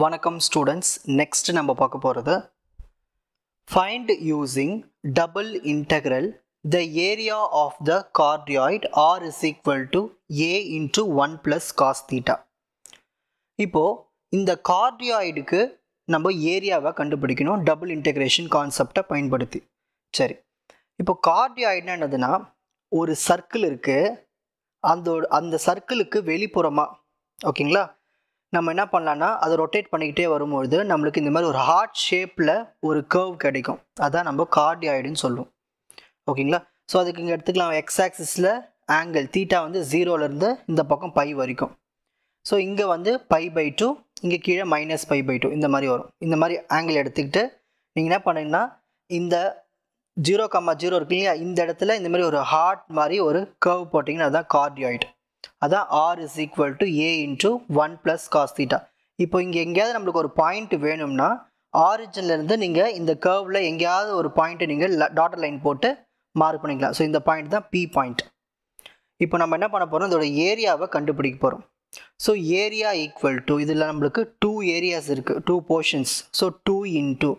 வணக்கம் students. Next நம்ம பார்க்க போகிறது find using double integral the area of the cardioid r is equal to a into 1 plus cos theta. இப்போ இந்த கார்டியாய்டுக்கு நம்ம ஏரியாவை கண்டுபிடிக்கணும் டபுள் இன்டெகிரேஷன் கான்செப்டை பயன்படுத்தி. சரி, இப்போ கார்டியாய்டுனா என்னதுன்னா ஒரு சர்க்கிள் இருக்குது, அந்த சர்க்கிளுக்கு வெளிப்புறமாக ஓகேங்களா நம்ம என்ன பண்ணலான்னா அதை ரொட்டேட் பண்ணிக்கிட்டே வரும்பொழுது நம்மளுக்கு இந்த மாதிரி ஒரு ஹார்ட் ஷேப்பில் ஒரு கர்வ் கிடைக்கும். அதான் நம்ம கார்டியாய்டுன்னு சொல்லுவோம். ஓகேங்களா, ஸோ அதுக்கு இங்கே எடுத்துக்கலாம். எக்ஸ் ஆக்சிஸில் ஆங்கிள் தீட்டா வந்து 0லேருந்து இந்த பக்கம் பை வரைக்கும். ஸோ இங்கே வந்து π/2, இங்கே கீழே -π/2 இந்த மாதிரி வரும். இந்த மாதிரி ஆங்கிள் எடுத்துக்கிட்டு நீங்கள் என்ன பண்ணீங்கன்னா இந்த 0,0 இருக்கு இல்லையா, இந்த இடத்துல இந்த மாதிரி ஒரு ஹார்ட் மாதிரி ஒரு கர்வ் போட்டிங்கன்னா அதுதான் கார்டியாய்டு. அதான் r is equal to a into 1 plus cos theta. இப்போ இங்கே எங்கேயாவது நம்மளுக்கு ஒரு பாயிண்ட் வேணும்னா ஆரிஜின்லேருந்து நீங்கள் இந்த கர்வில் எங்கேயாவது ஒரு பாயிண்ட்டை நீங்கள் டாட்டர் லைன் போட்டு மார்க் பண்ணிக்கலாம். ஸோ இந்த பாயிண்ட் தான் P பாயிண்ட். இப்போ நம்ம என்ன பண்ண போகிறோம், இதோட ஏரியாவை கண்டுபிடிக்க போகிறோம். ஸோ ஏரியா ஈக்குவல் டு இதில் நம்மளுக்கு 2 ஏரியாஸ் இருக்குது, 2 போர்ஷன்ஸ். ஸோ 2 into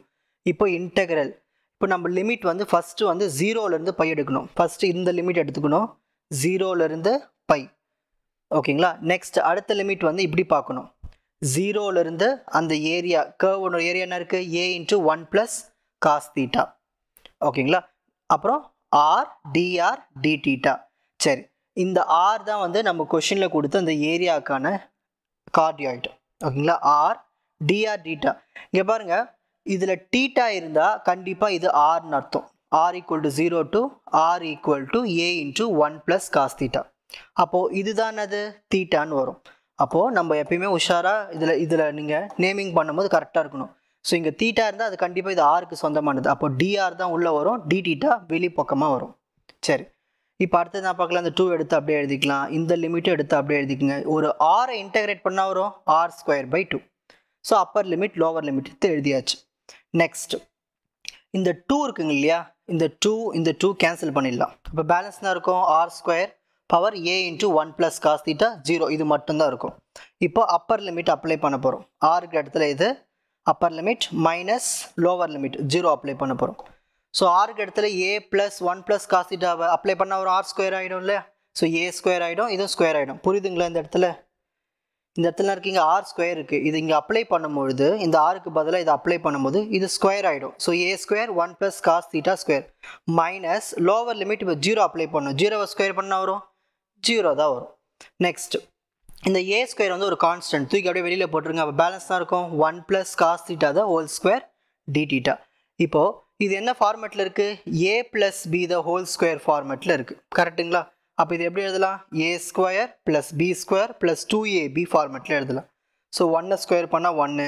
இப்போ இன்டெக்ரல். இப்போ நம்ம லிமிட் வந்து ஃபஸ்ட்டு வந்து 0லேருந்து பை எடுக்கணும். ஃபஸ்ட்டு இந்த லிமிட் எடுத்துக்கணும், 0லேருந்து பை. ஓகேங்களா, நெக்ஸ்ட் அடுத்த லிமிட் வந்து இப்படி பார்க்கணும், 0லேருந்து அந்த ஏரியா கர்வோட ஏரியா என்ன இருக்குது, a into 1 plus cos theta. ஓகேங்களா, அப்புறம் r dr d theta. சரி, இந்த r தான் வந்து நம்ம கொஷினில் கொடுத்த அந்த ஏரியாவுக்கான கார்டியாய்டு. ஓகேங்களா, r dr theta. இங்கே பாருங்கள், இதில் தீட்டா இருந்தால் கண்டிப்பாக இது rன்னு அர்த்தம். r equal to 0 to r equal to a into 1 plus cos theta. அப்போது இதுதான் அது தீட்டான்னு வரும். அப்போது நம்ம எப்பயுமே உஷாராக இதில் நீங்கள் நேமிங் பண்ணும்போது கரெக்டாக இருக்கணும். ஸோ இங்கே தீட்டா இருந்தால் அது கண்டிப்பாக இது ஆருக்கு சொந்தமானது. அப்போ டிஆர் தான் உள்ளே வரும், டி தீட்டா வெளி பக்கமாக வரும். சரி, இப்போ அடுத்தது நான் பார்க்கலாம். இந்த 2 எடுத்து அப்படியே எழுதிக்கலாம், இந்த லிமிட்டும் எடுத்து அப்படியே எழுதிக்கங்க. ஒரு ஆரை இன்டெகிரேட் பண்ணால் வரும் r²/2. So upper limit lower limit எடுத்து எழுதியாச்சு. நெக்ஸ்ட் இந்த 2 இருக்குங்க இல்லையா, இந்த 2 கேன்சல் பண்ணிடலாம். இப்போ பேலன்ஸ் தான் இருக்கும் r² power a into 1 plus cos theta 0. இது மட்டும்தான் இருக்கும். இப்போ அப்பர் லிமிட் அப்ளை பண்ண போகிறோம். ஆருக்கு இடத்துல இது upper limit minus lower limit 0 apply பண்ண போகிறோம். ஸோ ஆருக்கு இடத்துல a plus 1 plus cos theta apply பண்ணால் ஒரு r² ஆகிடும் இல்லையா. ஸோ a² ஆகிடும், இதுவும் ஸ்கொயர் ஆகிடும். புரியுதுங்களா? இந்த இடத்துல இருக்கீங்க r² இருக்குது. இது இங்கே அப்ளை பண்ணும்பொழுது இந்த ஆருக்கு பதிலாக இதை அப்ளை பண்ணும்போது இது ஸ்கொயர் ஆகிடும். So a² 1 plus cos theta square minus lower limit இப்போ 0 அப்ளை பண்ணணும். 0வை ஸ்கொயர் பண்ணால் வரும் 0 தான் வரும். நெக்ஸ்ட் இந்த a² வந்து ஒரு கான்ஸ்டன்ட், தூக்கி அப்படியே வெளியில் போட்டுருங்க. அப்போ பேலன்ஸ் தான் இருக்கும் 1 plus cos theta the whole square d theta. இப்போது இது என்ன ஃபார்மேட்டில் இருக்குது, a plus b the whole square ஃபார்மேட்டில் இருக்குது. கரெக்டுங்களா? அப்போ இது எப்படி எழுதலாம், a² plus b² plus 2ab ஃபார்மேட்டில் எழுதலாம். ஸோ 1 ஸ்கொயர் பண்ணால் 1,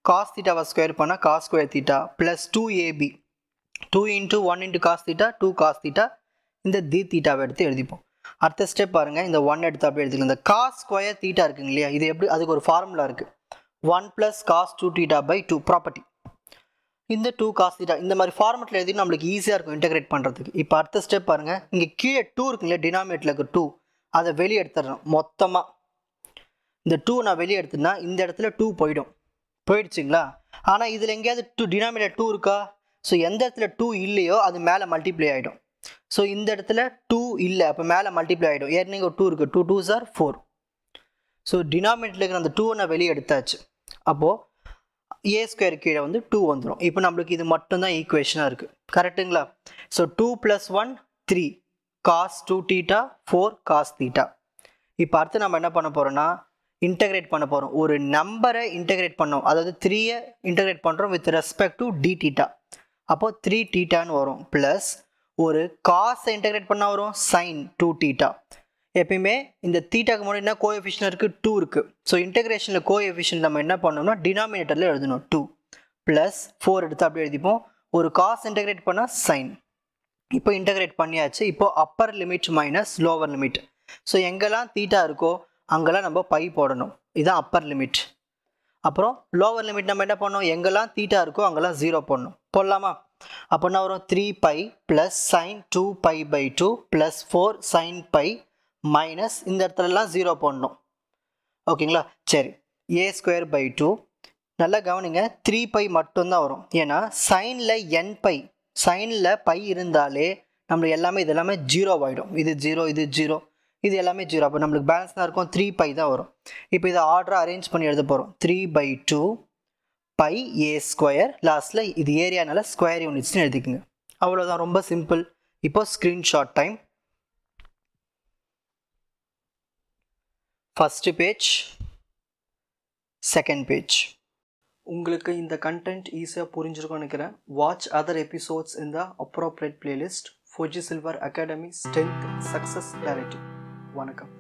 cos theta ஸ்கொயர் பண்ணால் cos² theta plus 2ab, 2 into 1 into cos theta 2 cos theta. இந்த d தீட்டாவை எடுத்து எழுதிப்போம். அடுத்த ஸ்டெப் பாருங்கள், இந்த 1 எடுத்து அப்படியே எடுத்துக்கலாம். இந்த cos² theta இருக்குங்க இல்லையா, இது எப்படி, அதுக்கு ஒரு ஃபார்முலா இருக்குது, 1 plus cos 2 theta/2 ப்ராப்பர்ட்டி. இந்த 2 cos theta இந்த மாதிரி ஃபார்மெட்டில் எழுதி நம்மளுக்கு ஈஸியாக இருக்கும் இன்டெகிரேட் பண்ணுறதுக்கு. இப்போ அடுத்த ஸ்டெப் பாருங்கள், இங்கே கீழே 2 இருக்குங்க இல்லையா, டினாமினேட்டில் இருக்க 2 அதை வெளியே எடுத்துடுறோம். மொத்தமாக இந்த 2 நான் வெளியே எடுத்துனா இந்த இடத்துல 2 போயிடுச்சுங்களா. ஆனால் இதில் எங்கேயாவது 2 டினாமினேட் 2 இருக்கா? ஸோ எந்த இடத்துல 2 இல்லையோ அது மேலே மல்டிப்ளை ஆகிடும். ஸோ இந்த இடத்துல 2 இல்லை, அப்போ மேலே மல்டிப்ளை ஆகிடும். ஏற்கனவே ஒரு 2 இருக்குது, 2 2s are 4. ஸோ டினாமினேட்டில் இருக்கிற அந்த 2 நான் வெளியே எடுத்தாச்சு. அப்போது a² கீழே வந்து 2 வந்துடும். இப்போ நம்மளுக்கு இது மட்டும்தான் ஈக்குவேஷனாக இருக்குது. கரெக்டுங்களா? So 2 + 1 3 cos 2 theta 4 cos theta. இப்போ அடுத்து நம்ம என்ன பண்ண போகிறோம்னா இன்டெகிரேட் பண்ண போகிறோம். ஒரு நம்பரை இன்டெகிரேட் பண்ணோம், அதாவது 3யை இன்டெகிரேட் பண்ணுறோம் with respect to d theta. அப்போது 3 thetaன்னு வரும். ப்ளஸ் ஒரு காசை இன்டெகிரேட் பண்ணால் வரும் sin 2 theta. எப்பயுமே இந்த தீட்டாக்கு முன்னாடி என்ன கோஎஃபிஷியன்ட் இருக்குது, 2 இருக்குது. ஸோ இன்டெகிரேஷனில் கோஎஃபிஷியன்ட் நம்ம என்ன பண்ணோம்னா டினாமினேட்டரில் எழுதணும் 2 ப்ளஸ் 4 எடுத்து அப்படியே எழுதிப்போம். ஒரு காஸ் இன்டெகிரேட் பண்ணால் sin. இப்போ இன்டெகிரேட் பண்ணியாச்சு. இப்போது upper limit minus lower limit. So எங்கெல்லாம் தீட்டா இருக்கோ அங்கெல்லாம் நம்ம பை போடணும். இதுதான் அப்பர் லிமிட். அப்புறம் லோவர் லிமிட் நம்ம என்ன பண்ணோம், எங்கெல்லாம் தீட்டா இருக்கோ அங்கெல்லாம் 0 போடணும். போடலாமா? அப்போ என்ன வரும், 3π plus sin 2π/2 plus 4 sin π minus இந்த இடத்துலலாம் 0 போடணும். ஓகேங்களா? சரி, a² by 2 நல்லா கவனிங்க, 3π மட்டும்தான் வரும். ஏன்னா சைனில் n π, சைனில் பை இருந்தாலே நம்மளுக்கு எல்லாமே இது எல்லாமே 0 ஆகிடும். இது 0, இது 0, இது எல்லாமே 0. அப்போ நம்மளுக்கு பேலன்ஸ் தான் இருக்கும், 3π தான் வரும். இப்போ இதை ஆர்டராக அரேஞ்ச் பண்ணி எழுத போகிறோம். 3/2 πa², லாஸ்ட்டில் இது ஏரியானால ஸ்கொயர் யூனிட்ஸ்னு எழுதிக்குங்க. அவ்வளோதான், ரொம்ப சிம்பிள். இப்போ screenshot time. First page, second page. உங்களுக்கு இந்த கண்டென்ட் ஈஸியாக புரிஞ்சிருக்கும்னு நினைக்கிறேன். வாட்ச் அதர் எபிசோட்ஸ் இன் த appropriate playlist. Fuji silver academy strength success directive. வணக்கம்.